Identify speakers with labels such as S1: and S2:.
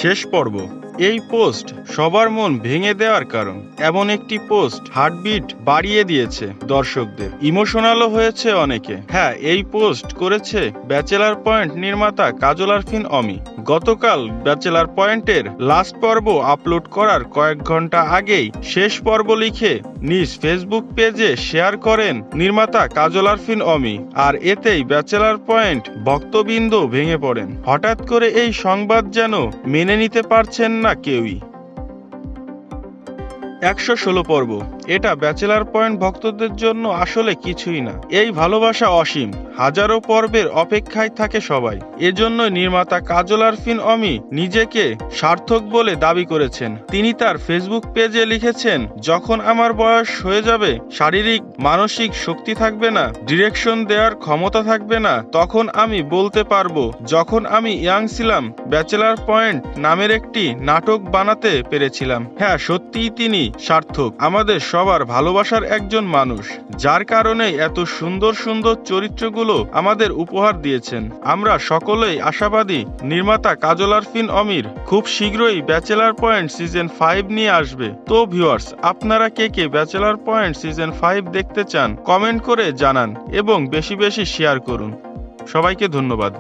S1: শেষ পর্ব। এই পোস্ট সবার মন ভেঙে দেওয়ার কারণ। এমন একটি পোস্ট হার্টবিট বাড়িয়ে দিয়েছে দর্শকদের, ইমোশনালও হয়েছে অনেকে। হ্যাঁ, এই পোস্ট করেছে ব্যাচেলার পয়েন্ট নির্মাতা কাজল আরফিন অমি। গতকাল ব্যাচেলার পয়েন্টের লাস্ট পর্ব আপলোড করার কয়েক ঘন্টা আগেই শেষ পর্ব লিখে নিজ ফেসবুক পেজে শেয়ার করেন নির্মাতা কাজল আরফিন অমি। আর এতেই ব্যাচেলার পয়েন্ট ভক্তবৃন্দ ভেঙে পড়েন। হঠাৎ করে এই সংবাদ যেন মেনে নিতে পারছেন না কেউই। 116 পর্ব। এটা ব্যাচেলার পয়েন্ট ভক্তদের জন্য আসলে কিছুই না। এই ভালোবাসা অসীম, হাজারো পর্বের অপেক্ষায় থাকে সবাই। এজন্য নির্মাতা কাজল আরফিন অমি নিজেকে সার্থক বলে দাবি করেছেন। তিনি তার ফেসবুক পেজে লিখেছেন, যখন আমার বয়স হয়ে যাবে, শারীরিক মানসিক শক্তি থাকবে না, ডিরেকশন দেওয়ার ক্ষমতা থাকবে না, তখন আমি বলতে পারবো যখন আমি ইয়াং ছিলাম ব্যাচেলার পয়েন্ট নামের একটি নাটক বানাতে পেরেছিলাম। হ্যাঁ, সত্যিই তিনি সার্থক, আমাদের সবার ভালোবাসার একজন মানুষ, যার কারণে এত সুন্দর সুন্দর চরিত্রগুলো আমাদের উপহার দিয়েছেন। আমরা সকলেই আশাবাদী নির্মাতা কাজল আরফিন অমির খুব শীঘ্রই ব্যাচেলার পয়েন্ট সিজন 5 নিয়ে আসবে। তো ভিউয়ার্স, আপনারা কে কে ব্যাচেলার পয়েন্ট সিজন 5 দেখতে চান কমেন্ট করে জানান এবং বেশি বেশি শেয়ার করুন। সবাইকে ধন্যবাদ।